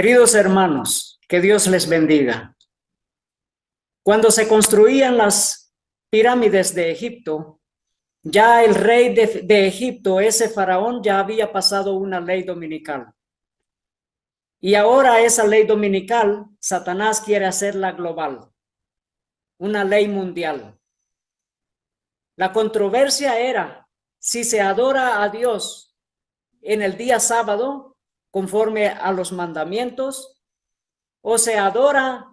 Queridos hermanos, que Dios les bendiga. Cuando se construían las pirámides de Egipto, ya el rey de Egipto, ese faraón, ya había pasado una ley dominical. Y ahora esa ley dominical, Satanás quiere hacerla global, una ley mundial. La controversia era si se adora a Dios en el día sábado, conforme a los mandamientos, o se adora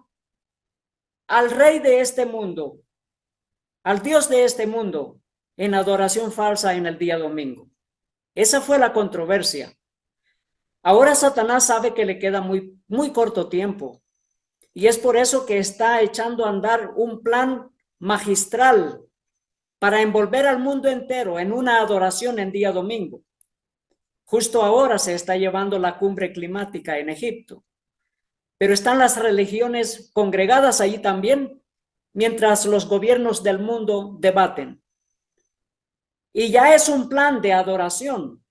al rey de este mundo, al Dios de este mundo, en adoración falsa en el día domingo. Esa fue la controversia. Ahora Satanás sabe que le queda muy corto tiempo, y es por eso que está echando a andar un plan magistral para envolver al mundo entero en una adoración en día domingo. Justo ahora se está llevando la cumbre climática en Egipto, pero están las religiones congregadas allí también, mientras los gobiernos del mundo debaten. Y ya es un plan de adoración,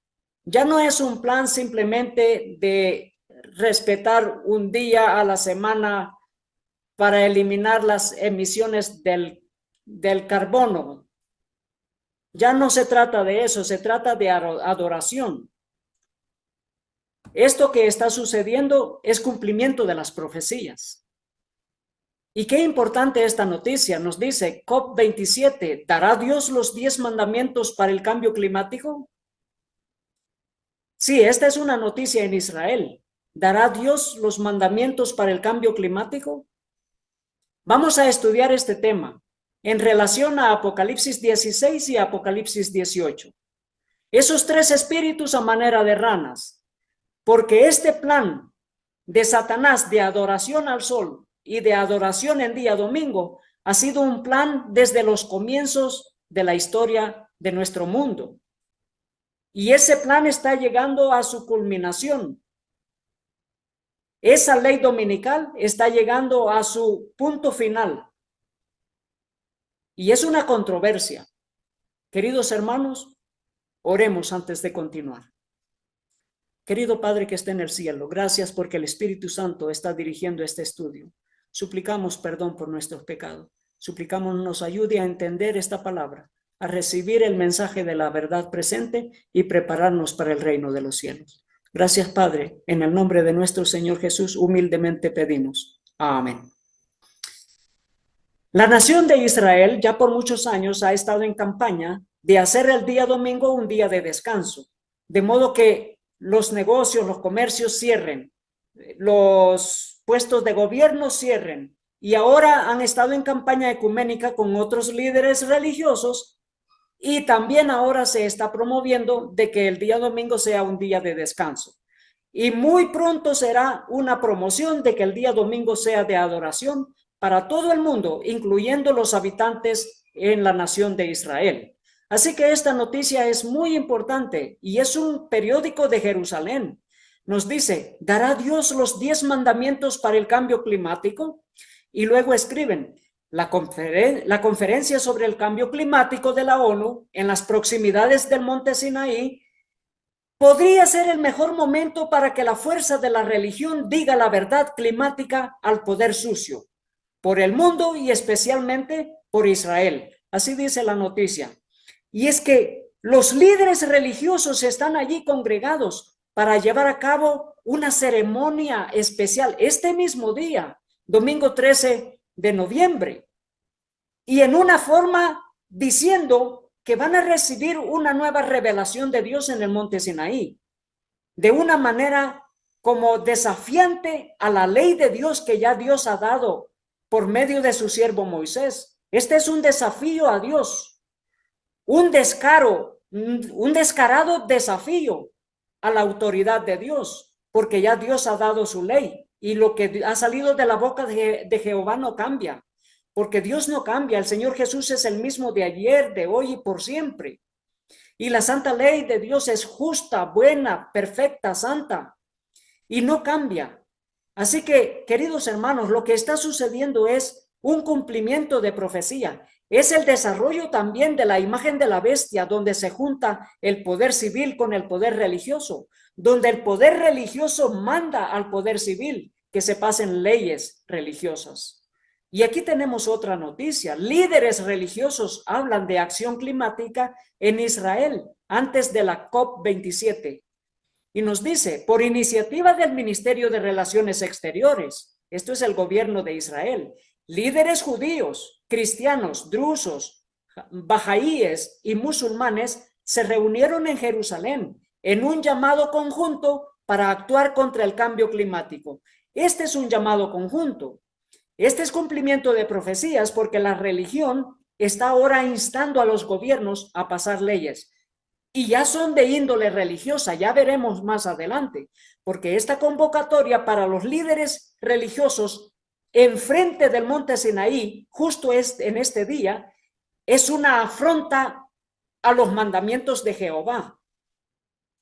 ya no es un plan simplemente de respetar un día a la semana para eliminar las emisiones del carbono. Ya no se trata de eso, se trata de adoración. Esto que está sucediendo es cumplimiento de las profecías. Y qué importante esta noticia, nos dice COP27, ¿dará Dios los 10 mandamientos para el cambio climático? Sí, esta es una noticia en Israel. ¿Dará Dios los mandamientos para el cambio climático? Vamos a estudiar este tema en relación a Apocalipsis 16 y Apocalipsis 18. Esos tres espíritus a manera de ranas, porque este plan de Satanás de adoración al sol y de adoración en día domingo ha sido un plan desde los comienzos de la historia de nuestro mundo. Y ese plan está llegando a su culminación. Esa ley dominical está llegando a su punto final. Y es una controversia. Queridos hermanos, oremos antes de continuar. Querido Padre que está en el cielo, gracias porque el Espíritu Santo está dirigiendo este estudio. Suplicamos perdón por nuestros pecados. Suplicamos nos ayude a entender esta palabra, a recibir el mensaje de la verdad presente y prepararnos para el reino de los cielos. Gracias, Padre. En el nombre de nuestro Señor Jesús, humildemente pedimos. Amén. La nación de Israel ya por muchos años ha estado en campaña de hacer el día domingo un día de descanso, de modo que los negocios, los comercios cierren, los puestos de gobierno cierren, y ahora han estado en campaña ecuménica con otros líderes religiosos, y también ahora se está promoviendo de que el día domingo sea un día de descanso. Y muy pronto será una promoción de que el día domingo sea de adoración para todo el mundo, incluyendo los habitantes en la nación de Israel. Así que esta noticia es muy importante y es un periódico de Jerusalén. Nos dice, ¿dará Dios los 10 mandamientos para el cambio climático? Y luego escriben, la conferencia sobre el cambio climático de la ONU en las proximidades del monte Sinaí podría ser el mejor momento para que la fuerza de la religión diga la verdad climática al poder sucio, por el mundo y especialmente por Israel. Así dice la noticia. Y es que los líderes religiosos están allí congregados para llevar a cabo una ceremonia especial este mismo día, domingo 13 de noviembre, y en una forma diciendo que van a recibir una nueva revelación de Dios en el monte Sinaí, de una manera como desafiante a la ley de Dios que ya Dios ha dado por medio de su siervo Moisés. Este es un desafío a Dios, un descarado desafío a la autoridad de Dios, porque ya Dios ha dado su ley y lo que ha salido de la boca de Jehová no cambia, porque Dios no cambia. El Señor Jesús es el mismo de ayer, de hoy y por siempre. Y la santa ley de Dios es justa, buena, perfecta, santa y no cambia. Así que, queridos hermanos, lo que está sucediendo es un cumplimiento de profecía. Es el desarrollo también de la imagen de la bestia, donde se junta el poder civil con el poder religioso, donde el poder religioso manda al poder civil que se pasen leyes religiosas. Y aquí tenemos otra noticia. Líderes religiosos hablan de acción climática en Israel antes de la COP27. Y nos dice, por iniciativa del Ministerio de Relaciones Exteriores, esto es el gobierno de Israel, líderes judíos, cristianos, drusos, bahá'íes y musulmanes se reunieron en Jerusalén en un llamado conjunto para actuar contra el cambio climático. Este es un llamado conjunto. Este es cumplimiento de profecías porque la religión está ahora instando a los gobiernos a pasar leyes. Y ya son de índole religiosa, ya veremos más adelante, porque esta convocatoria para los líderes religiosos enfrente del monte Sinaí, justo en este día, es una afronta a los mandamientos de Jehová.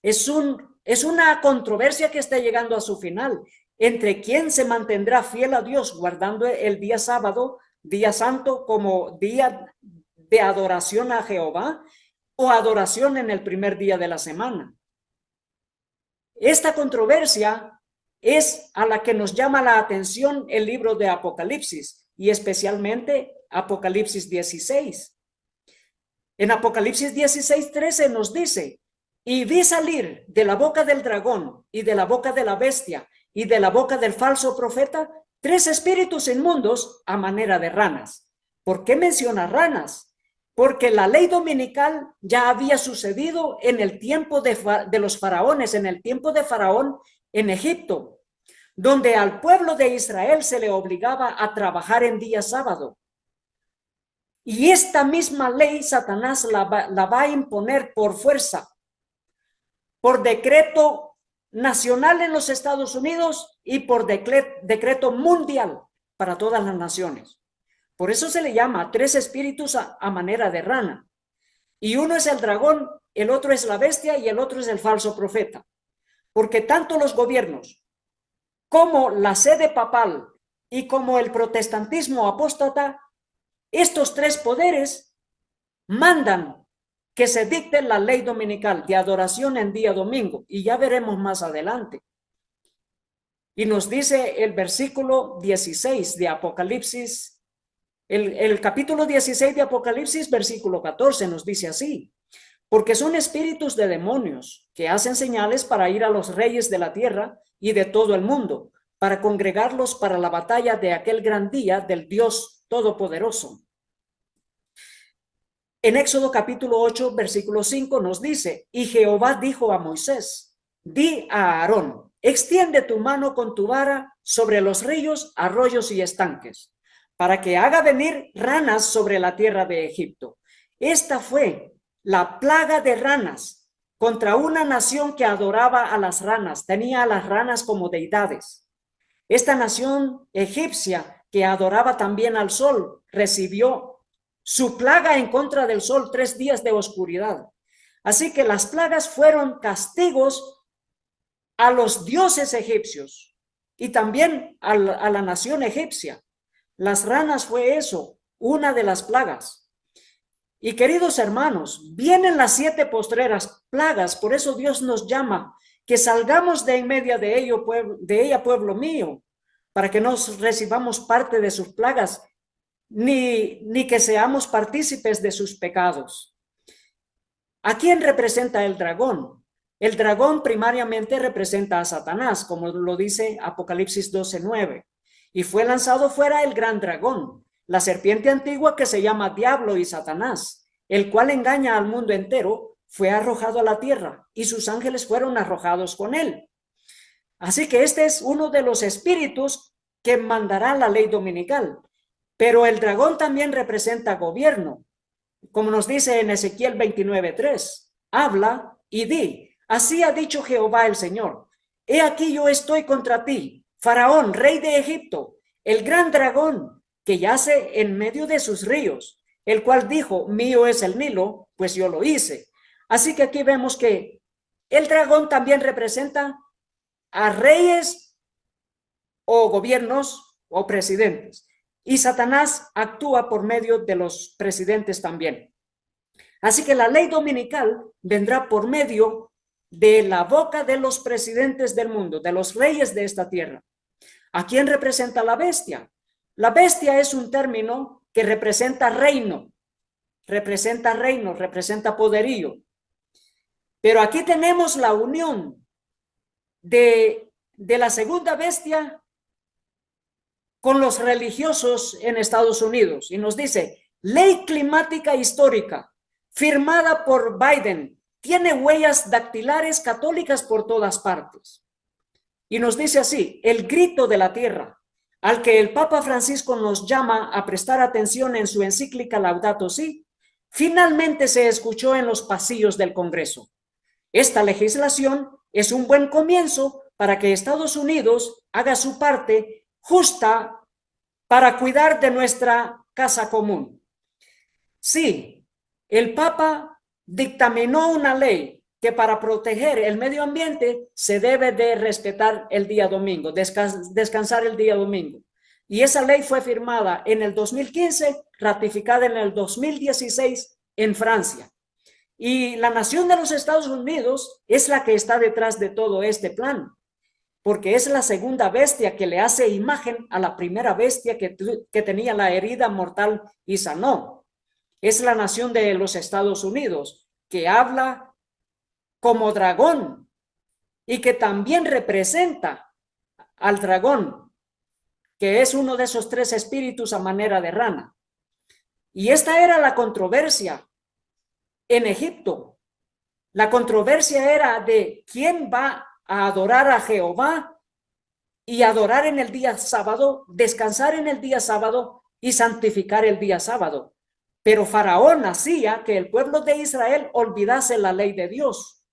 Es una controversia que está llegando a su final, entre quién se mantendrá fiel a Dios guardando el día sábado, día santo, como día de adoración a Jehová, o adoración en el primer día de la semana. Esta controversia es a la que nos llama la atención el libro de Apocalipsis y especialmente Apocalipsis 16. En Apocalipsis 16:13 nos dice, y vi salir de la boca del dragón y de la boca de la bestia y de la boca del falso profeta 3 espíritus inmundos a manera de ranas. ¿Por qué menciona ranas? Porque la ley dominical ya había sucedido en el tiempo de los faraones, en el tiempo de Faraón en Egipto, donde al pueblo de Israel se le obligaba a trabajar en día sábado. Y esta misma ley Satanás la va a imponer por fuerza, por decreto nacional en los Estados Unidos y por decreto mundial para todas las naciones. Por eso se le llama 3 espíritus a manera de rana. Y uno es el dragón, el otro es la bestia y el otro es el falso profeta. Porque tanto los gobiernos como la sede papal y como el protestantismo apóstata, estos 3 poderes mandan que se dicte la ley dominical de adoración en día domingo. Y ya veremos más adelante. Y nos dice el versículo 16 de Apocalipsis. El capítulo 16 de Apocalipsis, versículo 14, nos dice así, porque son espíritus de demonios que hacen señales para ir a los reyes de la tierra y de todo el mundo, para congregarlos para la batalla de aquel gran día del Dios Todopoderoso. En Éxodo capítulo 8, versículo 5 nos dice, y Jehová dijo a Moisés, di a Aarón, extiende tu mano con tu vara sobre los ríos, arroyos y estanques, para que haga venir ranas sobre la tierra de Egipto. Esta fue la plaga de ranas contra una nación que adoraba a las ranas, tenía a las ranas como deidades. Esta nación egipcia que adoraba también al sol recibió su plaga en contra del sol, 3 días de oscuridad. Así que las plagas fueron castigos a los dioses egipcios y también a la nación egipcia. Las ranas fue eso, una de las plagas. Y queridos hermanos, vienen las 7 postreras plagas, por eso Dios nos llama que salgamos de en medio de ella, pueblo mío, para que no recibamos parte de sus plagas, ni que seamos partícipes de sus pecados. ¿A quién representa el dragón? El dragón primariamente representa a Satanás, como lo dice Apocalipsis 12:9. Y fue lanzado fuera el gran dragón, la serpiente antigua que se llama Diablo y Satanás, el cual engaña al mundo entero, fue arrojado a la tierra y sus ángeles fueron arrojados con él. Así que este es uno de los espíritus que mandará la ley dominical. Pero el dragón también representa gobierno, como nos dice en Ezequiel 29:3. Habla y di, así ha dicho Jehová el Señor, he aquí yo estoy contra ti, Faraón, rey de Egipto, el gran dragón que yace en medio de sus ríos, el cual dijo, mío es el Nilo, pues yo lo hice. Así que aquí vemos que el dragón también representa a reyes o gobiernos o presidentes. y Satanás actúa por medio de los presidentes también. Así que la ley dominical vendrá por medio de la boca de los presidentes del mundo, de los reyes de esta tierra. ¿A quién representa la bestia? La bestia es un término que representa reino, representa poderío. Pero aquí tenemos la unión de la segunda bestia con los religiosos en Estados Unidos. Y nos dice, ley climática histórica, firmada por Biden, tiene huellas dactilares católicas por todas partes. Y nos dice así, el grito de la tierra, al que el Papa Francisco nos llama a prestar atención en su encíclica Laudato Si, finalmente se escuchó en los pasillos del Congreso. Esta legislación es un buen comienzo para que Estados Unidos haga su parte justa para cuidar de nuestra casa común. Sí, el Papa dictaminó una ley que para proteger el medio ambiente se debe de respetar el día domingo, descansar el día domingo. Y esa ley fue firmada en el 2015, ratificada en el 2016 en Francia. Y la nación de los Estados Unidos es la que está detrás de todo este plan, porque es la segunda bestia que le hace imagen a la primera bestia que tenía la herida mortal y sanó. Es la nación de los Estados Unidos, que habla como dragón y que también representa al dragón, que es uno de esos tres espíritus a manera de rana. Y esta era la controversia en Egipto. La controversia era de quién va a adorar a Jehová y adorar en el día sábado, descansar en el día sábado y santificar el día sábado. Pero Faraón hacía que el pueblo de Israel olvidase la ley de Dios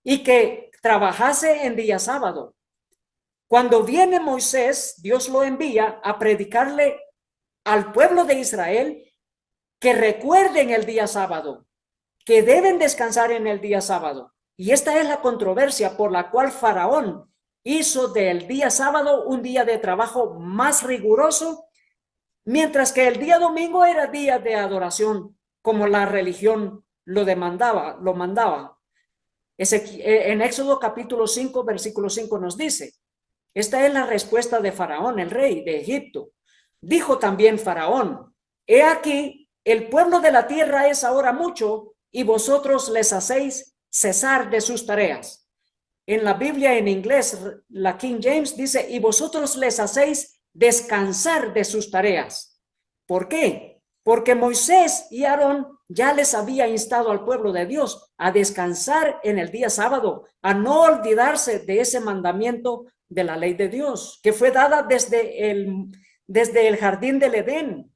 y que trabajase en día sábado. Cuando viene Moisés, Dios lo envía a predicarle al pueblo de Israel que recuerden el día sábado, que deben descansar en el día sábado. Y esta es la controversia por la cual Faraón hizo del día sábado un día de trabajo más riguroso, mientras que el día domingo era día de adoración, como la religión lo mandaba. En Éxodo capítulo 5, versículo 5 nos dice, esta es la respuesta de Faraón, el rey de Egipto. Dijo también Faraón, he aquí, el pueblo de la tierra es ahora mucho y vosotros les hacéis cesar de sus tareas. En la Biblia en inglés, la King James dice, y vosotros les hacéis descansar de sus tareas. ¿Por qué? Porque Moisés y Aarón ya les había instado al pueblo de Dios a descansar en el día sábado, a no olvidarse de ese mandamiento de la ley de Dios, que fue dada desde el jardín del Edén.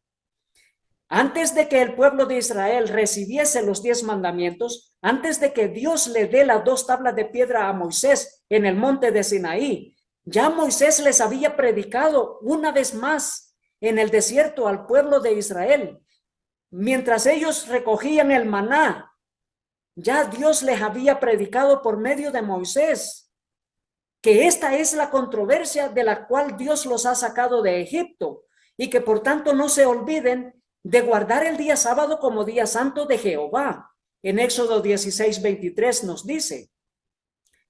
Antes de que el pueblo de Israel recibiese los 10 mandamientos, antes de que Dios le dé las 2 tablas de piedra a Moisés en el monte de Sinaí, ya Moisés les había predicado una vez más en el desierto al pueblo de Israel. Mientras ellos recogían el maná, ya Dios les había predicado por medio de Moisés que esta es la controversia de la cual Dios los ha sacado de Egipto y que por tanto no se olviden de guardar el día sábado como día santo de Jehová. En Éxodo 16, 23 nos dice,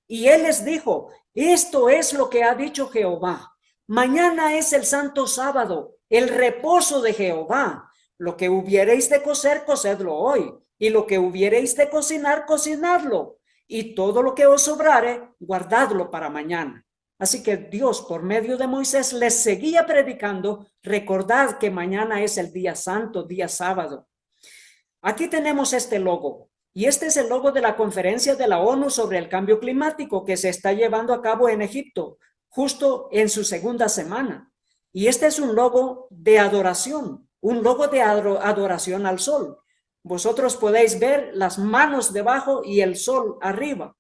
y él les dijo, esto es lo que ha dicho Jehová, mañana es el santo sábado, el reposo de Jehová. Lo que hubiereis de cocer, cocedlo hoy, y lo que hubiereis de cocinar, cocinadlo, y todo lo que os sobrare, guardadlo para mañana. Así que Dios, por medio de Moisés, les seguía predicando, recordad que mañana es el día santo, día sábado. Aquí tenemos este logo, y este es el logo de la conferencia de la ONU sobre el cambio climático que se está llevando a cabo en Egipto, justo en su segunda semana. Y este es un logo de adoración, un logo de adoración al sol. Vosotros podéis ver las manos debajo y el sol arriba.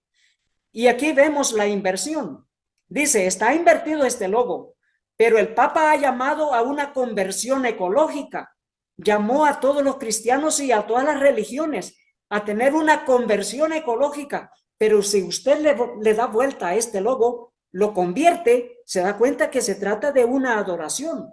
Y aquí vemos la inversión. Dice, está invertido este logo, pero el Papa ha llamado a una conversión ecológica. Llamó a todos los cristianos y a todas las religiones a tener una conversión ecológica. Pero si usted le da vuelta a este logo, lo convierte, se da cuenta que se trata de una adoración.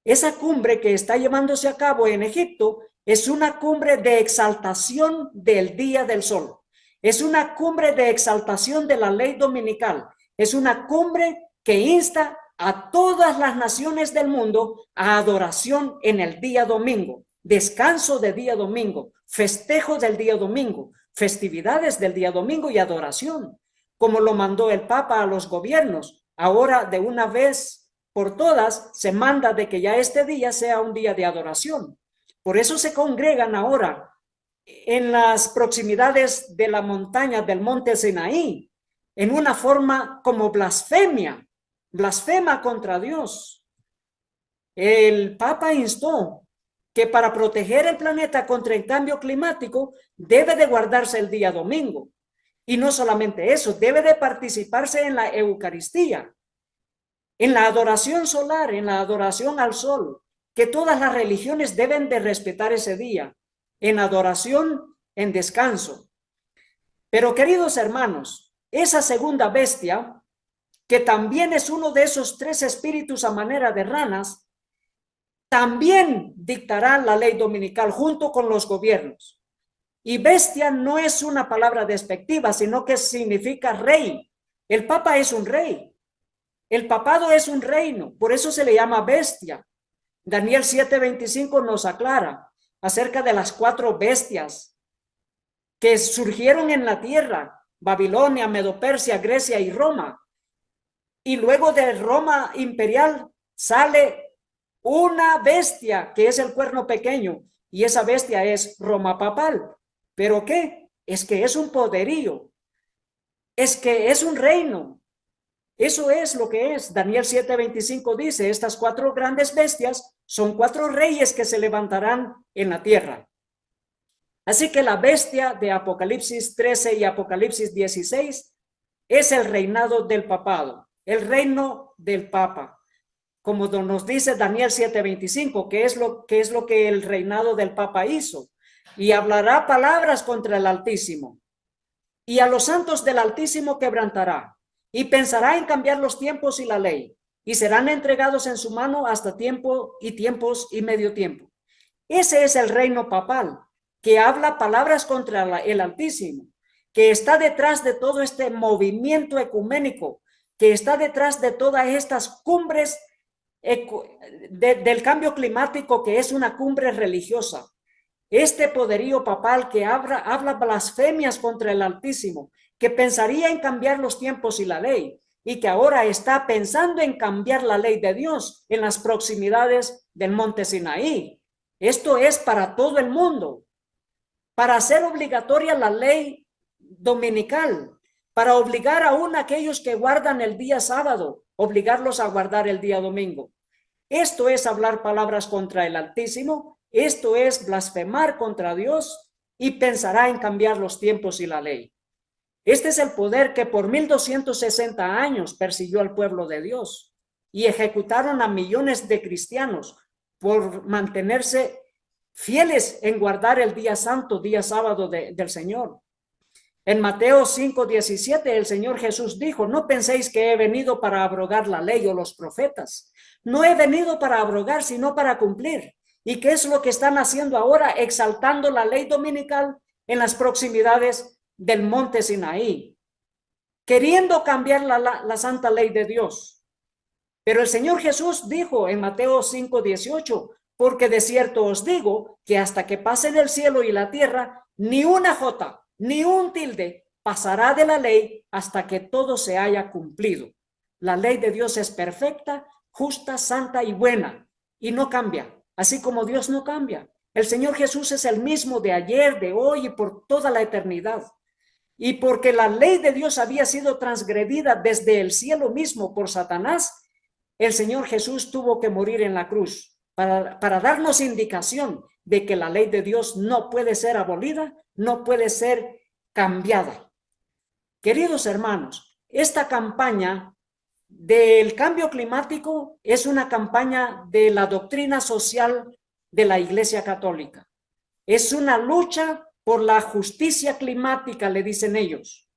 Esa cumbre que está llevándose a cabo en Egipto es una cumbre de exaltación del día del sol. Es una cumbre de exaltación de la ley dominical. Es una cumbre que insta a todas las naciones del mundo a adoración en el día domingo, descanso de día domingo, festejo del día domingo, festividades del día domingo y adoración, como lo mandó el Papa a los gobiernos. Ahora, de una vez por todas, se manda de que ya este día sea un día de adoración. Por eso se congregan ahora en las proximidades de la montaña del monte Sinaí, en una forma como blasfemia, blasfema contra Dios. El Papa instó que para proteger el planeta contra el cambio climático debe de guardarse el día domingo. Y no solamente eso, debe de participarse en la Eucaristía, en la adoración solar, en la adoración al sol, que todas las religiones deben de respetar ese día, en adoración, en descanso. Pero queridos hermanos, esa segunda bestia, que también es uno de esos tres espíritus a manera de ranas, también dictará la ley dominical junto con los gobiernos. Y bestia no es una palabra despectiva, sino que significa rey. El Papa es un rey. El papado es un reino, por eso se le llama bestia. Daniel 7:25 nos aclara acerca de las 4 bestias que surgieron en la tierra: Babilonia, Medo-Persia, Grecia y Roma. Y luego de Roma imperial sale una bestia que es el cuerno pequeño, y esa bestia es Roma papal. ¿Pero qué? Es que es un poderío, es que es un reino. Eso es lo que es. Daniel 7:25 dice, estas 4 grandes bestias son 4 reyes que se levantarán en la tierra. Así que la bestia de Apocalipsis 13 y Apocalipsis 16 es el reinado del papado, el reino del papa. Como nos dice Daniel 7:25, que es lo que el reinado del papa hizo. Y hablará palabras contra el Altísimo, y a los santos del Altísimo quebrantará, y pensará en cambiar los tiempos y la ley, y serán entregados en su mano hasta tiempo y tiempos y medio tiempo. Ese es el reino papal, que habla palabras contra el Altísimo, que está detrás de todo este movimiento ecuménico, que está detrás de todas estas cumbres del cambio climático, que es una cumbre religiosa. Este poderío papal que habla blasfemias contra el Altísimo, que pensaría en cambiar los tiempos y la ley, y que ahora está pensando en cambiar la ley de Dios en las proximidades del monte Sinaí. Esto es para todo el mundo, para hacer obligatoria la ley dominical, para obligar aún a aquellos que guardan el día sábado, obligarlos a guardar el día domingo. Esto es hablar palabras contra el Altísimo, esto es blasfemar contra Dios, y pensará en cambiar los tiempos y la ley. Este es el poder que por 1260 años persiguió al pueblo de Dios y ejecutaron a millones de cristianos por mantenerse fieles en guardar el día santo, día sábado del Señor. En Mateo 5:17 el Señor Jesús dijo, no penséis que he venido para abrogar la ley o los profetas. No he venido para abrogar, sino para cumplir. ¿Y qué es lo que están haciendo ahora? Exaltando la ley dominical en las proximidades del monte Sinaí, queriendo cambiar la santa ley de Dios. Pero el Señor Jesús dijo en Mateo 5:18, porque de cierto os digo que hasta que pasen el cielo y la tierra, ni una jota, ni un tilde pasará de la ley hasta que todo se haya cumplido. La ley de Dios es perfecta, justa, santa y buena, y no cambia, así como Dios no cambia. El Señor Jesús es el mismo de ayer, de hoy y por toda la eternidad. Y porque la ley de Dios había sido transgredida desde el cielo mismo por Satanás, el Señor Jesús tuvo que morir en la cruz para darnos indicación de que la ley de Dios no puede ser abolida, no puede ser cambiada. Queridos hermanos, esta campaña del cambio climático es una campaña de la doctrina social de la Iglesia Católica. Es una lucha por la justicia climática, le dicen ellos.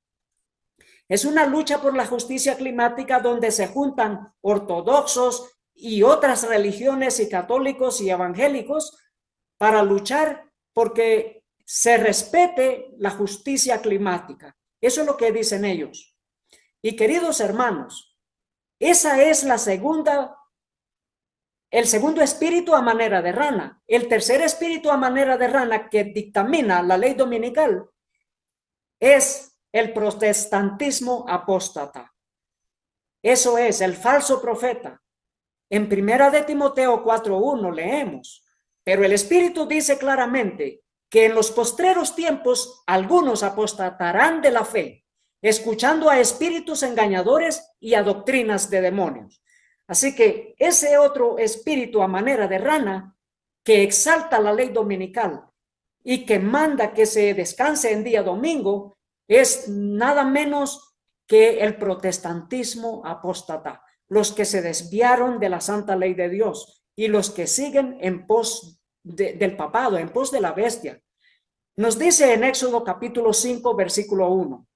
Es una lucha por la justicia climática donde se juntan ortodoxos, y otras religiones y católicos y evangélicos para luchar porque se respete la justicia climática. Eso es lo que dicen ellos. Y queridos hermanos, esa es el segundo espíritu a manera de rana. El tercer espíritu a manera de rana que dictamina la ley dominical es el protestantismo apóstata. Eso es el falso profeta. En primera de Timoteo 4:1 leemos, pero el Espíritu dice claramente que en los postreros tiempos algunos apostatarán de la fe, escuchando a espíritus engañadores y a doctrinas de demonios. Así que ese otro espíritu a manera de rana que exalta la ley dominical y que manda que se descanse en día domingo es nada menos que el protestantismo apóstata, los que se desviaron de la santa ley de Dios y los que siguen en pos del papado, en pos de la bestia. Nos dice en Éxodo capítulo 5, versículo 1.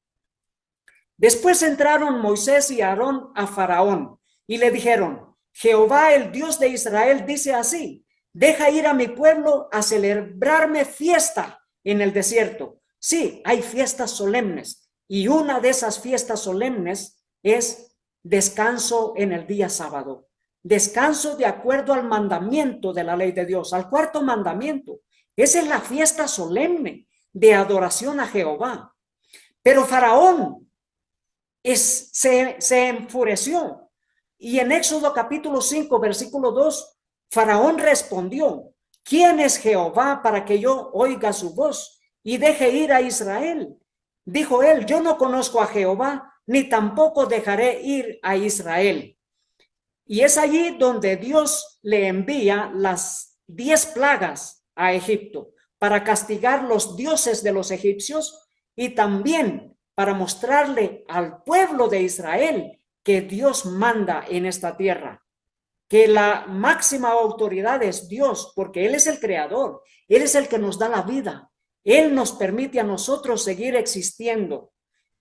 Después entraron Moisés y Aarón a Faraón y le dijeron, Jehová el Dios de Israel dice así, deja ir a mi pueblo a celebrarme fiesta en el desierto. Sí, hay fiestas solemnes y una de esas fiestas solemnes es descanso en el día sábado. Descanso de acuerdo al mandamiento de la ley de Dios, al cuarto mandamiento. Esa es la fiesta solemne de adoración a Jehová. Pero Faraón se enfureció. Y en Éxodo capítulo 5, versículo 2, Faraón respondió, ¿quién es Jehová para que yo oiga su voz y deje ir a Israel? Dijo él, yo no conozco a Jehová, ni tampoco dejaré ir a Israel. Y es allí donde Dios le envía las 10 plagas a Egipto para castigar los dioses de los egipcios y también para mostrarle al pueblo de Israel que Dios manda en esta tierra, que la máxima autoridad es Dios, porque Él es el creador, Él es el que nos da la vida, Él nos permite a nosotros seguir existiendo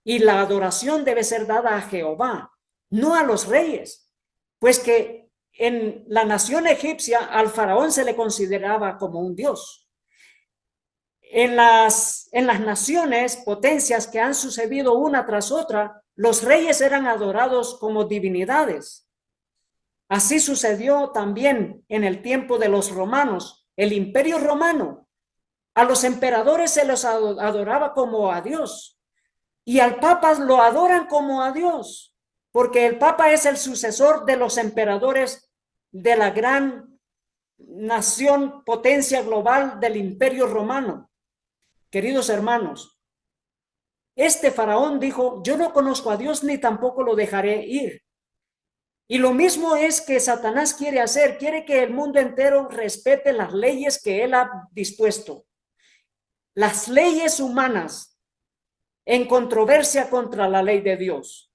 y la adoración debe ser dada a Jehová, no a los reyes, pues que en la nación egipcia al faraón se le consideraba como un dios. En las naciones, potencias que han sucedido una tras otra, los reyes eran adorados como divinidades. Así sucedió también en el tiempo de los romanos, el imperio romano. A los emperadores se los adoraba como a Dios y al papa lo adoran como a Dios, porque el papa es el sucesor de los emperadores de la gran nación, potencia global del imperio romano. Queridos hermanos, este faraón dijo, yo no conozco a Dios ni tampoco lo dejaré ir. Y lo mismo es que Satanás quiere hacer, quiere que el mundo entero respete las leyes que él ha dispuesto. Las leyes humanas en controversia contra la ley de Dios.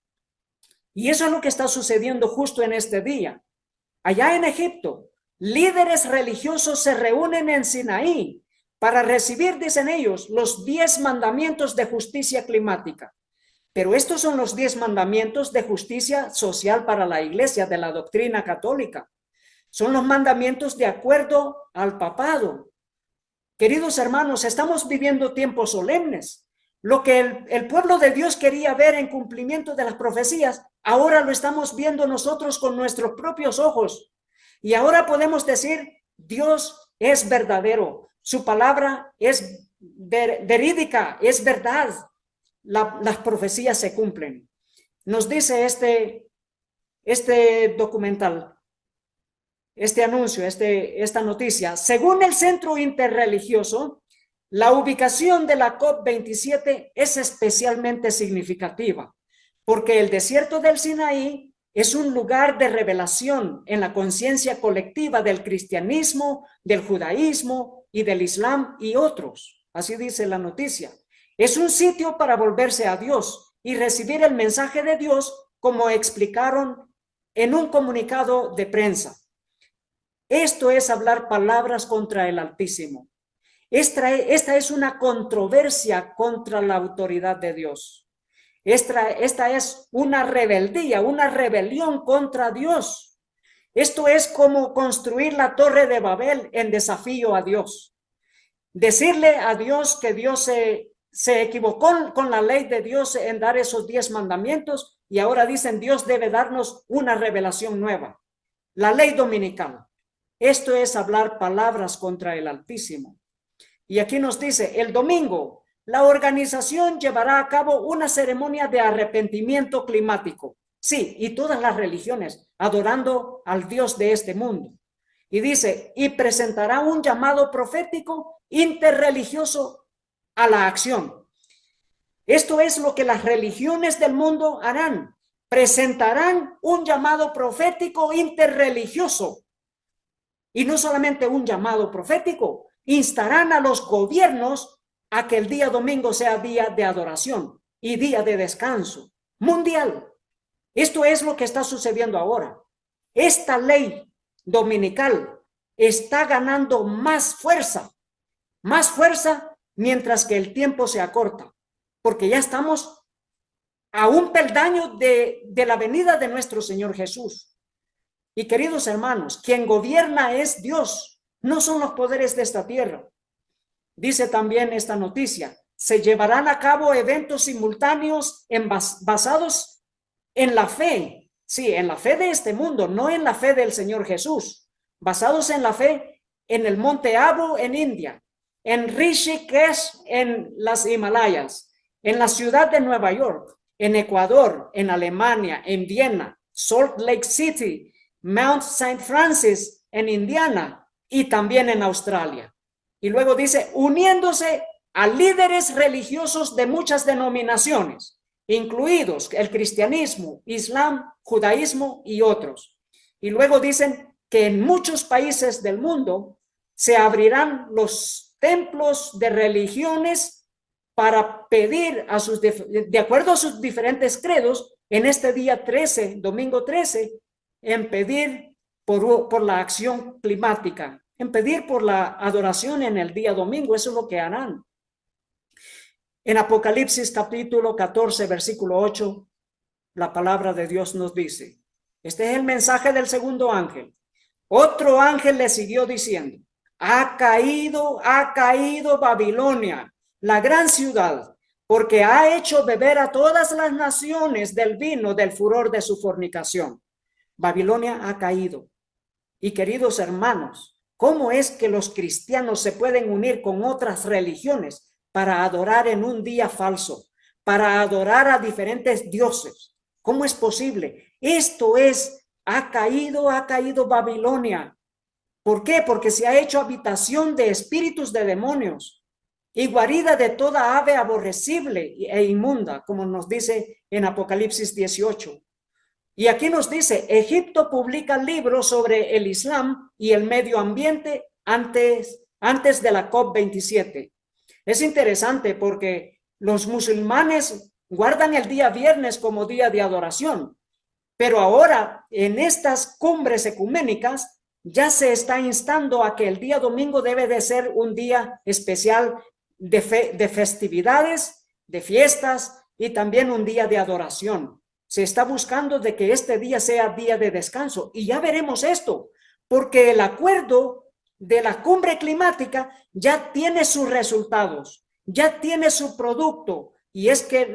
Y eso es lo que está sucediendo justo en este día. Allá en Egipto, líderes religiosos se reúnen en Sinaí para recibir, dicen ellos, los 10 mandamientos de justicia climática. Pero estos son los 10 mandamientos de justicia social para la iglesia de la doctrina católica. Son los mandamientos de acuerdo al papado. Queridos hermanos, estamos viviendo tiempos solemnes. Lo que el pueblo de Dios quería ver en cumplimiento de las profecías, ahora lo estamos viendo nosotros con nuestros propios ojos. Y ahora podemos decir, Dios es verdadero. Su palabra es verídica, es verdad. Las profecías se cumplen. Nos dice este documental, este anuncio, esta noticia. Según el Centro Interreligioso, la ubicación de la COP27 es especialmente significativa, porque el desierto del Sinaí es un lugar de revelación en la conciencia colectiva del cristianismo, del judaísmo y del islam y otros. Así dice la noticia. Es un sitio para volverse a Dios y recibir el mensaje de Dios, como explicaron en un comunicado de prensa. Esto es hablar palabras contra el Altísimo. Esta es una controversia contra la autoridad de Dios. Esta es una rebeldía, una rebelión contra Dios. Esto es como construir la torre de Babel en desafío a Dios. Decirle a Dios que Dios se equivocó con la ley de Dios en dar esos 10 mandamientos y ahora dicen Dios debe darnos una revelación nueva. La ley dominical. Esto es hablar palabras contra el Altísimo. Y aquí nos dice, el domingo, la organización llevará a cabo una ceremonia de arrepentimiento climático. Sí, y todas las religiones, adorando al Dios de este mundo. Y dice, y presentará un llamado profético interreligioso a la acción. Esto es lo que las religiones del mundo harán. Presentarán un llamado profético interreligioso. Y no solamente un llamado profético, instarán a los gobiernos a que el día domingo sea día de adoración y día de descanso mundial. Esto es lo que está sucediendo ahora. Esta ley dominical está ganando más fuerza mientras que el tiempo se acorta, porque ya estamos a un peldaño de la venida de nuestro Señor Jesús. Y queridos hermanos, quien gobierna es Dios, no son los poderes de esta tierra. Dice también esta noticia, se llevarán a cabo eventos simultáneos basados en la fe, sí, en la fe de este mundo, no en la fe del Señor Jesús, basados en la fe en el monte Abu en India, en Rishikesh en las Himalayas, en la ciudad de Nueva York, en Ecuador, en Alemania, en Viena, Salt Lake City, Mount St. Francis en Indiana y también en Australia. Y luego dice, uniéndose a líderes religiosos de muchas denominaciones, incluidos el cristianismo, islam, judaísmo y otros. Y luego dicen que en muchos países del mundo se abrirán los templos de religiones para pedir a sus, de acuerdo a sus diferentes credos, en este día 13, domingo 13, en pedir por la acción climática, en pedir por la adoración en el día domingo. Eso es lo que harán. En Apocalipsis capítulo 14, versículo 8, la palabra de Dios nos dice, este es el mensaje del segundo ángel. Otro ángel le siguió diciendo, ha caído Babilonia, la gran ciudad, porque ha hecho beber a todas las naciones del vino del furor de su fornicación. Babilonia ha caído. Y queridos hermanos, ¿cómo es que los cristianos se pueden unir con otras religiones para adorar en un día falso, para adorar a diferentes dioses? ¿Cómo es posible? Esto es, ha caído Babilonia. ¿Por qué? Porque se ha hecho habitación de espíritus de demonios y guarida de toda ave aborrecible e inmunda, como nos dice en Apocalipsis 18. Y aquí nos dice, Egipto publica libros sobre el Islam y el medio ambiente antes de la COP27. Es interesante porque los musulmanes guardan el día viernes como día de adoración, pero ahora en estas cumbres ecuménicas ya se está instando a que el día domingo debe de ser un día especial de festividades, de fiestas y también un día de adoración. Se está buscando de que este día sea día de descanso y ya veremos esto, porque el acuerdo de la cumbre climática ya tiene sus resultados, ya tiene su producto, y es que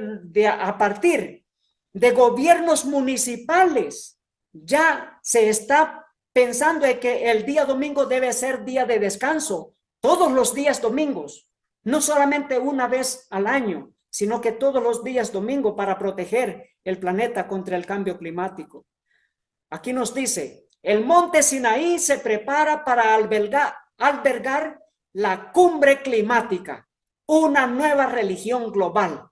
a partir de gobiernos municipales ya se está pensando en que el día domingo debe ser día de descanso, todos los días domingos, no solamente una vez al año, sino que todos los días domingo para proteger el planeta contra el cambio climático. Aquí nos dice, el monte Sinaí se prepara para albergar la cumbre climática, una nueva religión global.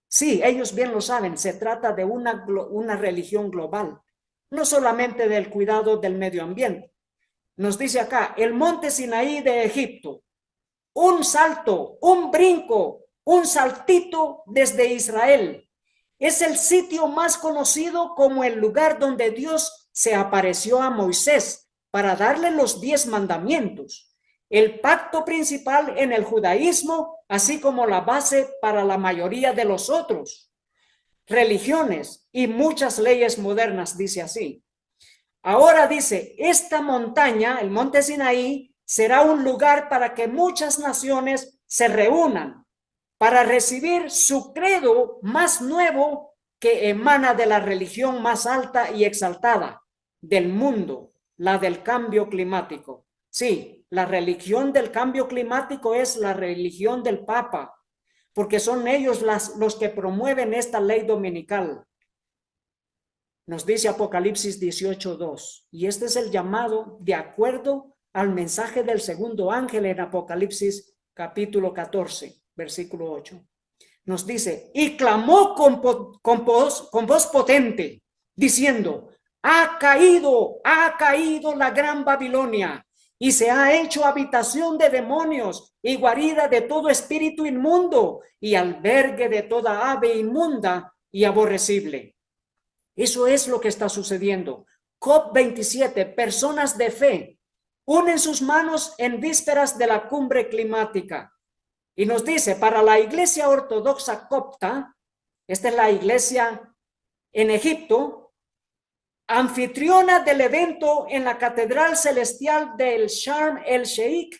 Sí, ellos bien lo saben, se trata de una religión global, no solamente del cuidado del medio ambiente. Nos dice acá, el monte Sinaí de Egipto, un salto, un brinco, un saltito desde Israel. Es el sitio más conocido como el lugar donde Dios se apareció a Moisés para darle los 10 mandamientos, el pacto principal en el judaísmo, así como la base para la mayoría de los otros religiones y muchas leyes modernas, dice así. Ahora dice, esta montaña, el monte Sinaí, será un lugar para que muchas naciones se reúnan para recibir su credo más nuevo que emana de la religión más alta y exaltada del mundo, la del cambio climático. Sí, la religión del cambio climático es la religión del Papa, porque son ellos los que promueven esta ley dominical. Nos dice Apocalipsis 18:2, y este es el llamado de acuerdo al mensaje del segundo ángel en Apocalipsis capítulo 14, versículo 8. Nos dice, y clamó con voz potente, diciendo, ha caído la gran Babilonia, y se ha hecho habitación de demonios y guarida de todo espíritu inmundo y albergue de toda ave inmunda y aborrecible. Eso es lo que está sucediendo. COP27, personas de fe, unen sus manos en vísperas de la cumbre climática. Y nos dice, para la iglesia ortodoxa copta, esta es la iglesia en Egipto, anfitriona del evento en la Catedral Celestial del Sharm el Sheikh,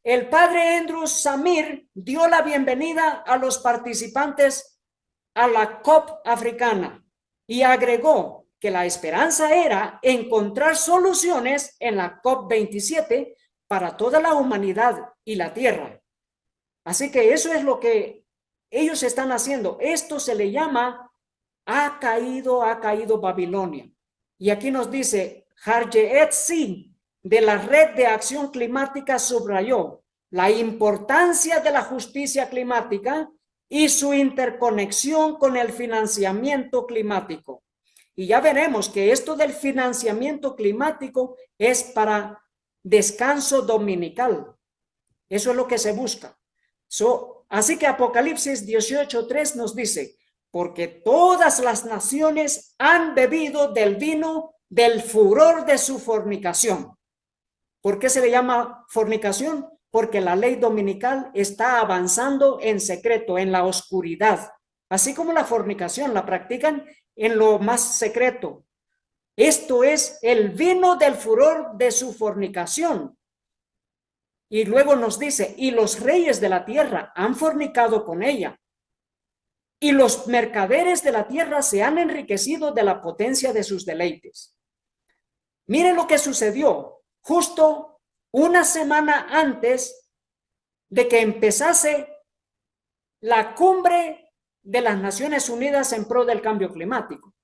el padre Andrew Samir dio la bienvenida a los participantes a la COP africana y agregó que la esperanza era encontrar soluciones en la COP27 para toda la humanidad y la tierra. Así que eso es lo que ellos están haciendo. Esto se le llama ha caído Babilonia. Y aquí nos dice, Harjeet Singh, de la Red de Acción Climática, subrayó la importancia de la justicia climática y su interconexión con el financiamiento climático. Y ya veremos que esto del financiamiento climático es para descanso dominical. Eso es lo que se busca. Así que Apocalipsis 18:3 nos dice, porque todas las naciones han bebido del vino del furor de su fornicación. ¿Por qué se le llama fornicación? Porque la ley dominical está avanzando en secreto, en la oscuridad. Así como la fornicación la practican en lo más secreto. Esto es el vino del furor de su fornicación. Y luego nos dice, y los reyes de la tierra han fornicado con ella. Y los mercaderes de la tierra se han enriquecido de la potencia de sus deleites. Miren lo que sucedió justo una semana antes de que empezase la cumbre de las Naciones Unidas en pro del cambio climático.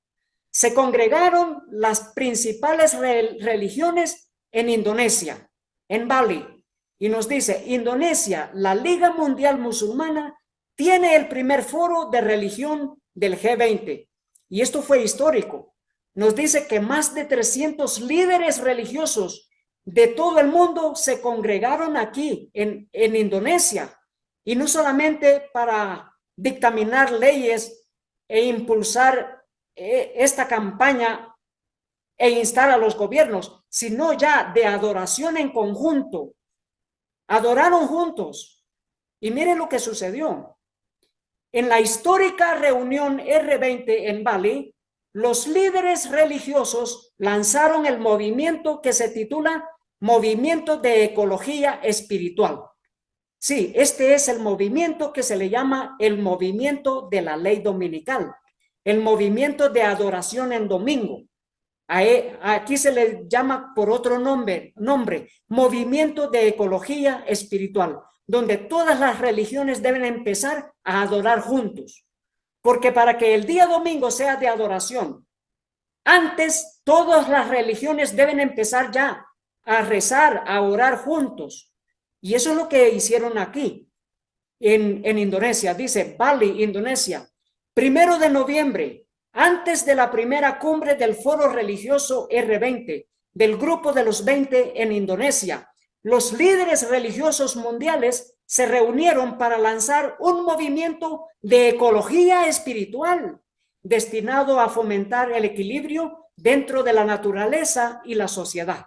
Se congregaron las principales religiones en Indonesia, en Bali, y nos dice, Indonesia, la Liga Mundial Musulmana, tiene el primer foro de religión del G20. Y esto fue histórico. Nos dice que más de 300 líderes religiosos de todo el mundo se congregaron aquí en Indonesia. Y no solamente para dictaminar leyes e impulsar esta campaña e instar a los gobiernos, sino ya de adoración en conjunto. Adoraron juntos. Y miren lo que sucedió. En la histórica reunión R20 en Bali, los líderes religiosos lanzaron el movimiento que se titula Movimiento de Ecología Espiritual. Sí, este es el movimiento que se le llama el movimiento de la ley dominical, el movimiento de adoración en domingo. Aquí se le llama por otro nombre, Movimiento de Ecología Espiritual, donde todas las religiones deben empezar a adorar juntos. Porque para que el día domingo sea de adoración, antes todas las religiones deben empezar ya a rezar, a orar juntos. Y eso es lo que hicieron aquí, en Indonesia. Dice Bali, Indonesia, 1 de noviembre, antes de la primera cumbre del Foro Religioso R20, del Grupo de los 20 en Indonesia, los líderes religiosos mundiales se reunieron para lanzar un movimiento de ecología espiritual destinado a fomentar el equilibrio dentro de la naturaleza y la sociedad.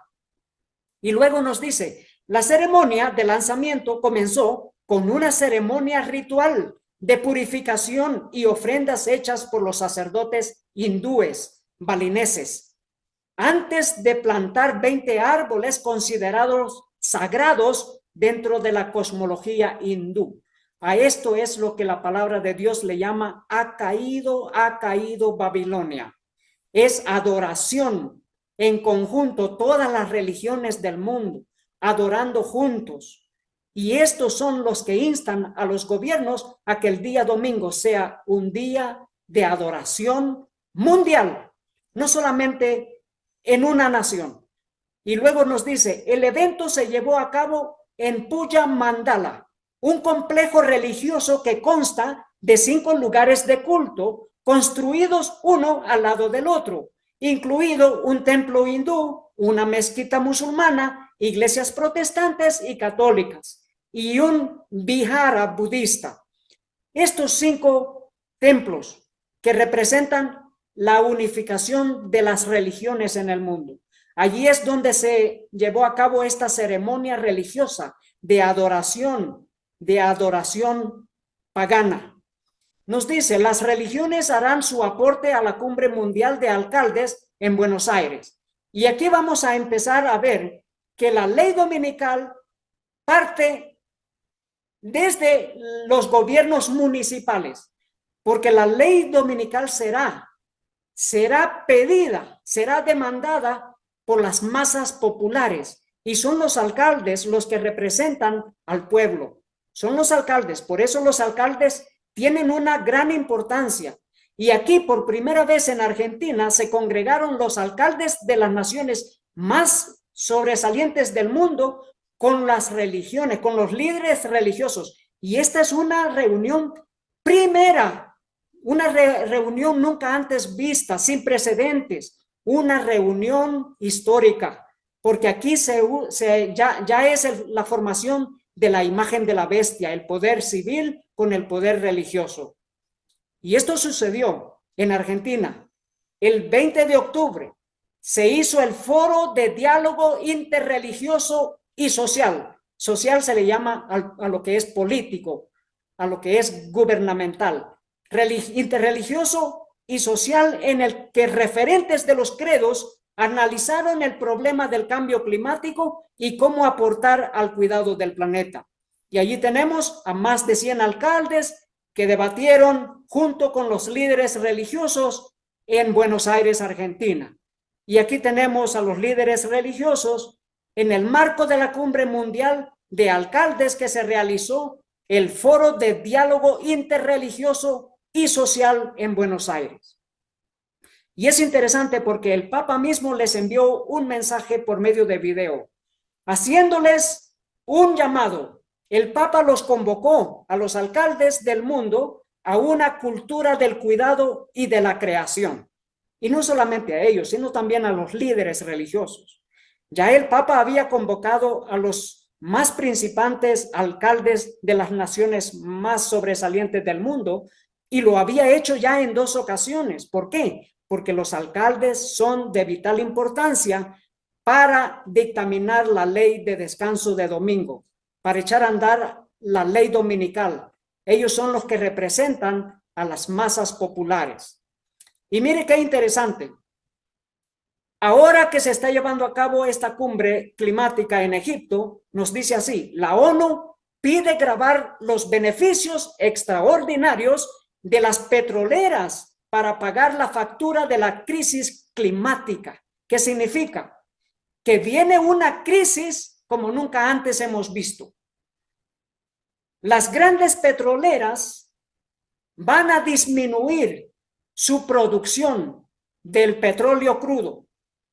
Y luego nos dice, la ceremonia de lanzamiento comenzó con una ceremonia ritual de purificación y ofrendas hechas por los sacerdotes hindúes balineses. antes de plantar 20 árboles considerados sagrados dentro de la cosmología hindú. A esto es lo que la palabra de Dios le llama ha caído Babilonia. Es adoración en conjunto, todas las religiones del mundo, adorando juntos. Y estos son los que instan a los gobiernos a que el día domingo sea un día de adoración mundial, no solamente en una nación. Y luego nos dice, el evento se llevó a cabo en Puja Mandala, un complejo religioso que consta de 5 lugares de culto, construidos uno al lado del otro, incluido un templo hindú, una mezquita musulmana, iglesias protestantes y católicas, y un vihara budista. Estos 5 templos que representan la unificación de las religiones en el mundo. Allí es donde se llevó a cabo esta ceremonia religiosa de adoración pagana. Nos dice, las religiones harán su aporte a la Cumbre Mundial de Alcaldes en Buenos Aires. Y aquí vamos a empezar a ver que la ley dominical parte desde los gobiernos municipales, porque la ley dominical será pedida, será demandada por las masas populares, y son los alcaldes los que representan al pueblo. Son los alcaldes, por eso los alcaldes tienen una gran importancia. Y aquí por primera vez en Argentina se congregaron los alcaldes de las naciones más sobresalientes del mundo con las religiones, con los líderes religiosos. Y esta es una reunión primera, una reunión nunca antes vista, sin precedentes, una reunión histórica, porque aquí ya es la formación de la imagen de la bestia, el poder civil con el poder religioso. Y esto sucedió en Argentina. El 20 de octubre se hizo el foro de diálogo interreligioso y social. Social se le llama a lo que es político, a lo que es gubernamental. Interreligioso y social, en el que referentes de los credos analizaron el problema del cambio climático y cómo aportar al cuidado del planeta. Y allí tenemos a más de 100 alcaldes que debatieron junto con los líderes religiosos en Buenos Aires, Argentina. Y aquí tenemos a los líderes religiosos en el marco de la Cumbre Mundial de Alcaldes que se realizó el Foro de Diálogo Interreligioso y Social en Buenos Aires. Y es interesante porque el Papa mismo les envió un mensaje por medio de video, haciéndoles un llamado. El Papa los convocó a los alcaldes del mundo a una cultura del cuidado y de la creación. Y no solamente a ellos, sino también a los líderes religiosos. Ya el Papa había convocado a los más principales alcaldes de las naciones más sobresalientes del mundo y lo había hecho ya en 2 ocasiones. ¿Por qué? Porque los alcaldes son de vital importancia para dictaminar la ley de descanso de domingo, para echar a andar la ley dominical. Ellos son los que representan a las masas populares. Y mire qué interesante. Ahora que se está llevando a cabo esta cumbre climática en Egipto, nos dice así, la ONU pide grabar los beneficios extraordinarios de las petroleras para pagar la factura de la crisis climática. ¿Qué significa? Que viene una crisis como nunca antes hemos visto. Las grandes petroleras van a disminuir su producción del petróleo crudo.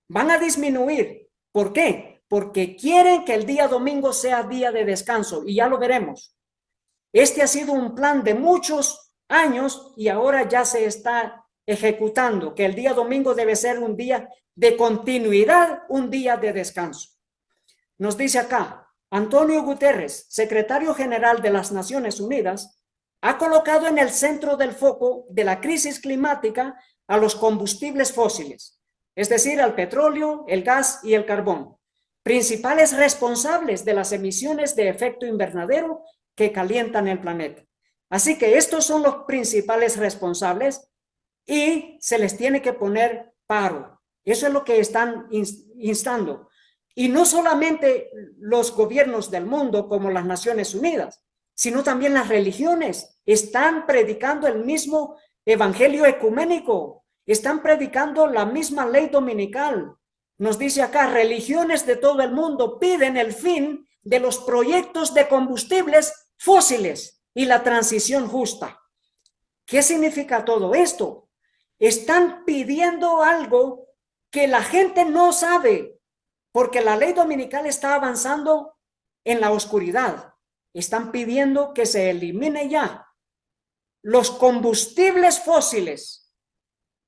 Van a disminuir. ¿Por qué? Porque quieren que el día domingo sea día de descanso y ya lo veremos. Este ha sido un plan de muchos años y ahora ya se está ejecutando, que el día domingo debe ser un día de continuidad, un día de descanso. Nos dice acá, Antonio Guterres, secretario general de las Naciones Unidas, ha colocado en el centro del foco de la crisis climática a los combustibles fósiles, es decir, al petróleo, el gas y el carbón, principales responsables de las emisiones de efecto invernadero que calientan el planeta. Así que estos son los principales responsables y se les tiene que poner paro. Eso es lo que están instando. Y no solamente los gobiernos del mundo como las Naciones Unidas, sino también las religiones están predicando el mismo evangelio ecuménico, están predicando la misma ley dominical. Nos dice acá, religiones de todo el mundo piden el fin de los proyectos de combustibles fósiles y la transición justa. ¿Qué significa todo esto? Están pidiendo algo que la gente no sabe, porque la ley dominical está avanzando en la oscuridad. Están pidiendo que se elimine ya los combustibles fósiles,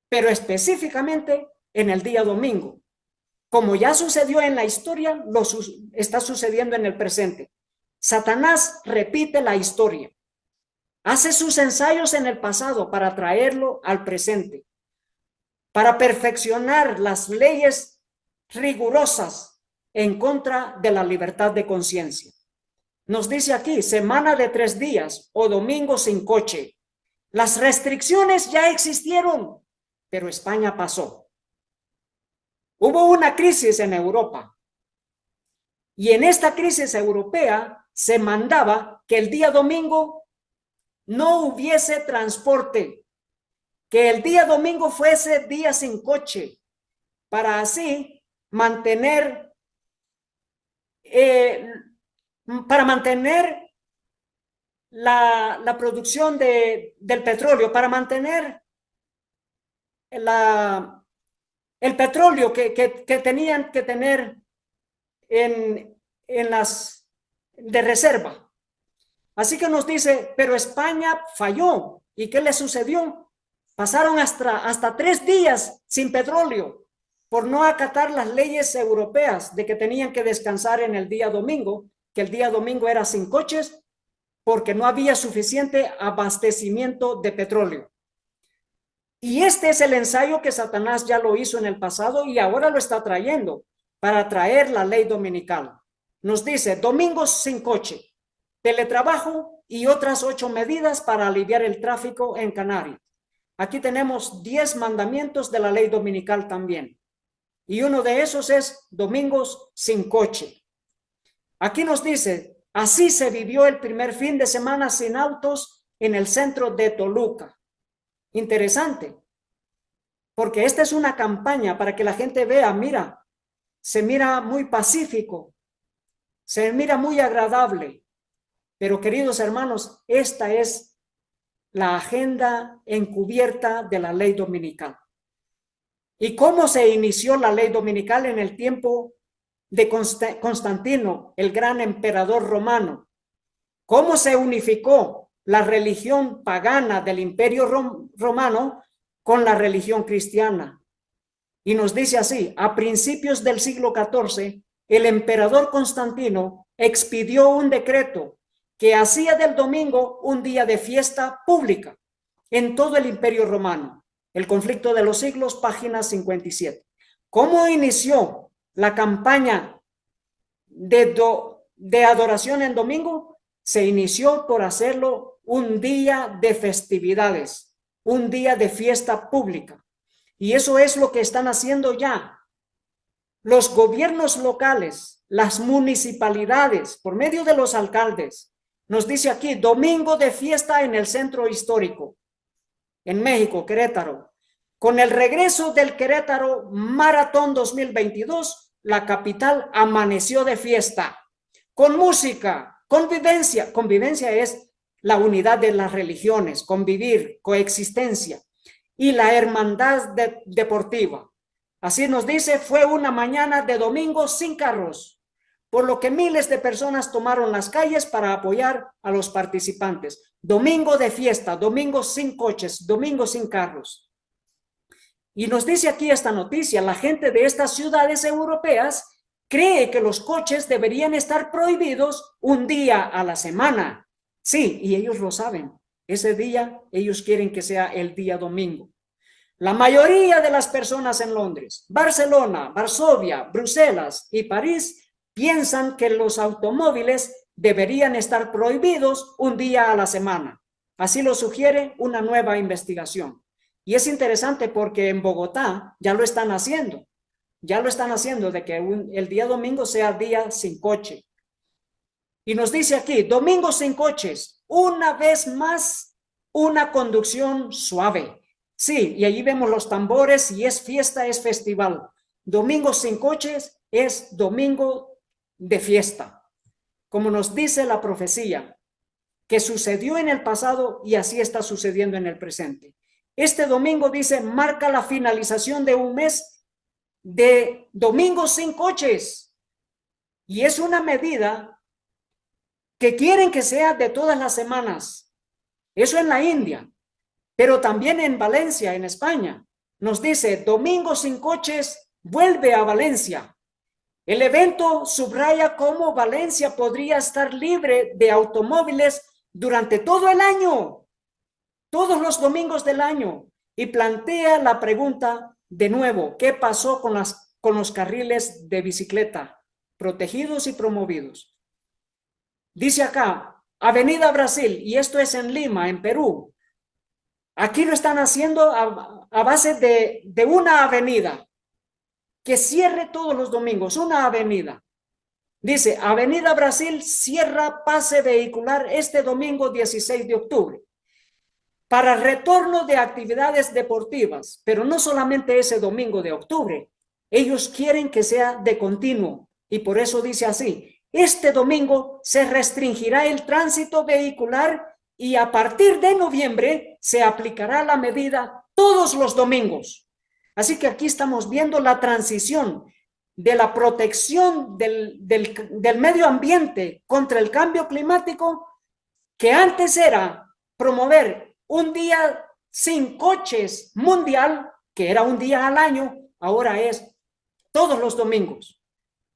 pero específicamente en el día domingo. Como ya sucedió en la historia, está sucediendo en el presente. Satanás repite la historia. Hace sus ensayos en el pasado para traerlo al presente, para perfeccionar las leyes rigurosas en contra de la libertad de conciencia. Nos dice aquí, semana de 3 días o domingo sin coche. Las restricciones ya existieron, pero España pasó. Hubo una crisis en Europa y en esta crisis europea se mandaba que el día domingo no hubiese transporte, que el día domingo fuese día sin coche, para así mantener, la producción del petróleo, para mantener el petróleo que tenían que tener en las de reserva. Así que nos dice, pero España falló. ¿Y qué le sucedió? Pasaron hasta 3 días sin petróleo por no acatar las leyes europeas de que tenían que descansar en el día domingo, que el día domingo era sin coches porque no había suficiente abastecimiento de petróleo. Y este es el ensayo que Satanás ya lo hizo en el pasado y ahora lo está trayendo para traer la ley dominical. Nos dice, domingos sin coche, teletrabajo y otras 8 medidas para aliviar el tráfico en Canarias. Aquí tenemos 10 mandamientos de la ley dominical también. Y uno de esos es domingos sin coche. Aquí nos dice, así se vivió el primer fin de semana sin autos en el centro de Toluca. Interesante, porque esta es una campaña para que la gente vea, mira, se mira muy pacífico, se mira muy agradable. Pero queridos hermanos, esta es la agenda encubierta de la ley dominical. ¿Y cómo se inició la ley dominical en el tiempo de Constantino, el gran emperador romano? ¿Cómo se unificó la religión pagana del imperio romano con la religión cristiana? Y nos dice así, a principios del siglo XIV, el emperador Constantino expidió un decreto que hacía del domingo un día de fiesta pública en todo el imperio romano. El conflicto de los siglos, página 57. ¿Cómo inició la campaña de adoración en domingo? Se inició por hacerlo un día de festividades, un día de fiesta pública. Y eso es lo que están haciendo ya los gobiernos locales, las municipalidades, por medio de los alcaldes. Nos dice aquí, domingo de fiesta en el centro histórico, en México, Querétaro. Con el regreso del Querétaro Maratón 2022, la capital amaneció de fiesta, con música, convivencia. Convivencia es la unidad de las religiones, convivir, coexistencia, y la hermandad deportiva. Así nos dice, fue una mañana de domingo sin carros, por lo que miles de personas tomaron las calles para apoyar a los participantes. Domingo de fiesta, domingo sin coches, domingo sin carros. Y nos dice aquí esta noticia, la gente de estas ciudades europeas cree que los coches deberían estar prohibidos un día a la semana. Sí, y ellos lo saben. Ese día ellos quieren que sea el día domingo. La mayoría de las personas en Londres, Barcelona, Varsovia, Bruselas y París piensan que los automóviles deberían estar prohibidos un día a la semana. Así lo sugiere una nueva investigación. Y es interesante porque en Bogotá ya lo están haciendo. Ya lo están haciendo de que el día domingo sea día sin coche. Y nos dice aquí, domingo sin coches, una vez más, una conducción suave. Sí, y allí vemos los tambores y es fiesta, es festival. Domingo sin coches es domingo de fiesta. Como nos dice la profecía, que sucedió en el pasado y así está sucediendo en el presente. Este domingo dice, marca la finalización de un mes de domingos sin coches. Y es una medida que quieren que sea de todas las semanas. Eso en la India, pero también en Valencia, en España. Nos dice, domingo sin coches, vuelve a Valencia. El evento subraya cómo Valencia podría estar libre de automóviles durante todo el año, todos los domingos del año, y plantea la pregunta de nuevo, ¿qué pasó con los carriles de bicicleta protegidos y promovidos? Dice acá, Avenida Brasil, y esto es en Lima, en Perú. Aquí lo están haciendo a base de una avenida que cierre todos los domingos, una avenida. Dice, Avenida Brasil cierra pase vehicular este domingo 16 de octubre para retorno de actividades deportivas, pero no solamente ese domingo de octubre. Ellos quieren que sea de continuo y por eso dice así, este domingo se restringirá el tránsito vehicular y a partir de noviembre se aplicará la medida todos los domingos. Así que aquí estamos viendo la transición de la protección del medio ambiente contra el cambio climático, que antes era promover un día sin coches mundial, que era un día al año, ahora es todos los domingos,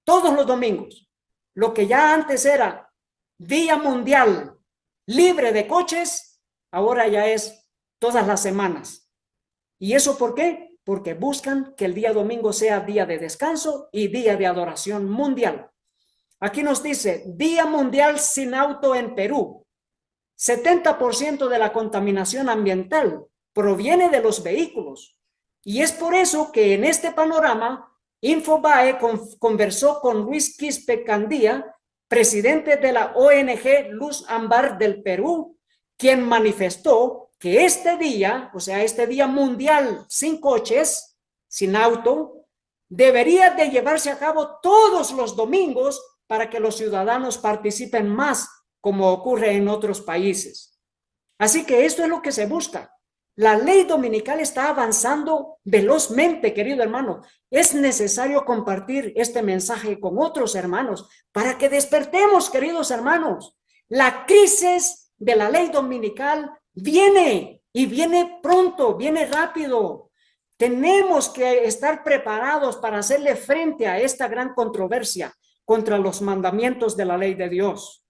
todos los domingos. Lo que ya antes era día mundial libre de coches, ahora ya es todas las semanas. ¿Y eso por qué? Porque buscan que el día domingo sea día de descanso y día de adoración mundial. Aquí nos dice, Día Mundial sin auto en Perú. 70% de la contaminación ambiental proviene de los vehículos. Y es por eso que en este panorama, Infobae conversó con Luis Quispe Candía, presidente de la ONG Luz Ámbar del Perú, quien manifestó que este día, o sea, este día mundial sin coches, sin auto, debería de llevarse a cabo todos los domingos para que los ciudadanos participen más, como ocurre en otros países. Así que esto es lo que se busca. La ley dominical está avanzando velozmente, querido hermano. Es necesario compartir este mensaje con otros hermanos para que despertemos, queridos hermanos. La crisis de la ley dominical viene y viene pronto, viene rápido. Tenemos que estar preparados para hacerle frente a esta gran controversia contra los mandamientos de la ley de Dios.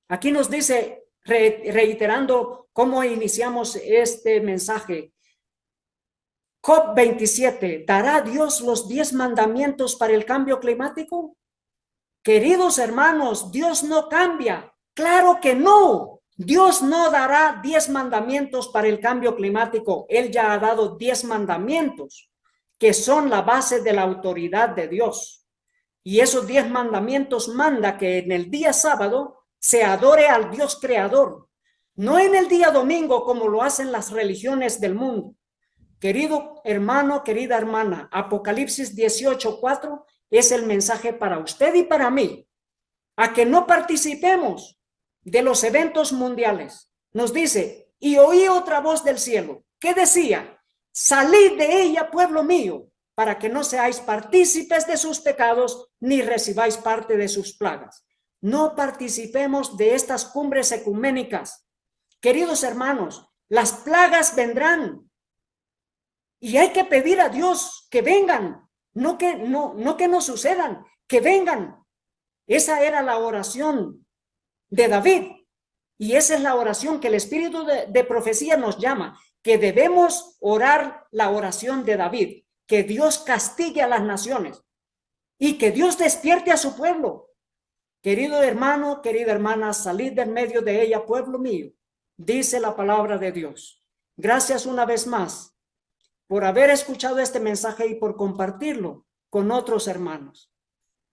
Aquí nos dice, reiterando cómo iniciamos este mensaje, COP27, ¿dará Dios los 10 mandamientos para el cambio climático? Queridos hermanos, Dios no cambia. Claro que no. Dios no dará 10 mandamientos para el cambio climático. Él ya ha dado 10 mandamientos que son la base de la autoridad de Dios. Y esos 10 mandamientos manda que en el día sábado se adore al Dios creador, no en el día domingo como lo hacen las religiones del mundo. Querido hermano, querida hermana, Apocalipsis 18:4 es el mensaje para usted y para mí, a que no participemos de los eventos mundiales. Nos dice, y oí otra voz del cielo, que decía, salid de ella, pueblo mío, para que no seáis partícipes de sus pecados, ni recibáis parte de sus plagas. No participemos de estas cumbres ecuménicas. Queridos hermanos, las plagas vendrán, y hay que pedir a Dios que vengan, no que no sucedan, que vengan. Esa era la oración de David y esa es la oración que el espíritu de profecía nos llama, que debemos orar la oración de David, que Dios castigue a las naciones y que Dios despierte a su pueblo. Querido hermano, querida hermana, salid del medio de ella, pueblo mío, dice la palabra de Dios. Gracias una vez más por haber escuchado este mensaje y por compartirlo con otros hermanos.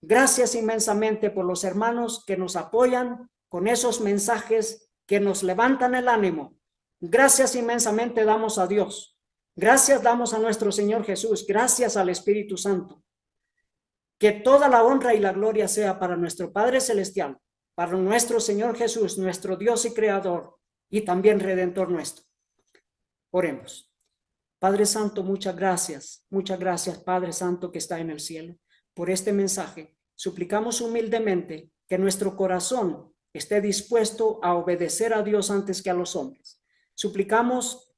Gracias inmensamente por los hermanos que nos apoyan con esos mensajes que nos levantan el ánimo. Gracias inmensamente damos a Dios. Gracias damos a nuestro Señor Jesús. Gracias al Espíritu Santo. Que toda la honra y la gloria sea para nuestro Padre Celestial, para nuestro Señor Jesús, nuestro Dios y Creador, y también Redentor nuestro. Oremos. Padre Santo, muchas gracias, Padre Santo que está en el cielo, por este mensaje. Suplicamos humildemente que nuestro corazón esté dispuesto a obedecer a Dios antes que a los hombres. Suplicamos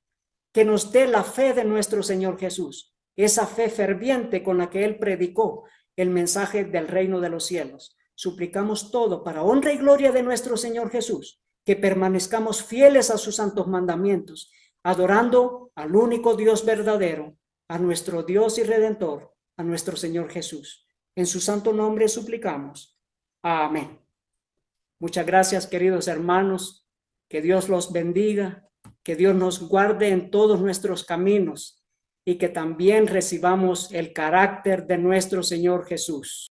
que nos dé la fe de nuestro Señor Jesús, esa fe ferviente con la que Él predicó el mensaje del reino de los cielos. Suplicamos todo para honra y gloria de nuestro Señor Jesús, que permanezcamos fieles a sus santos mandamientos, adorando al único Dios verdadero, a nuestro Dios y Redentor, a nuestro Señor Jesús. En su santo nombre suplicamos. Amén. Muchas gracias, queridos hermanos. Que Dios los bendiga, que Dios nos guarde en todos nuestros caminos y que también recibamos el carácter de nuestro Señor Jesús.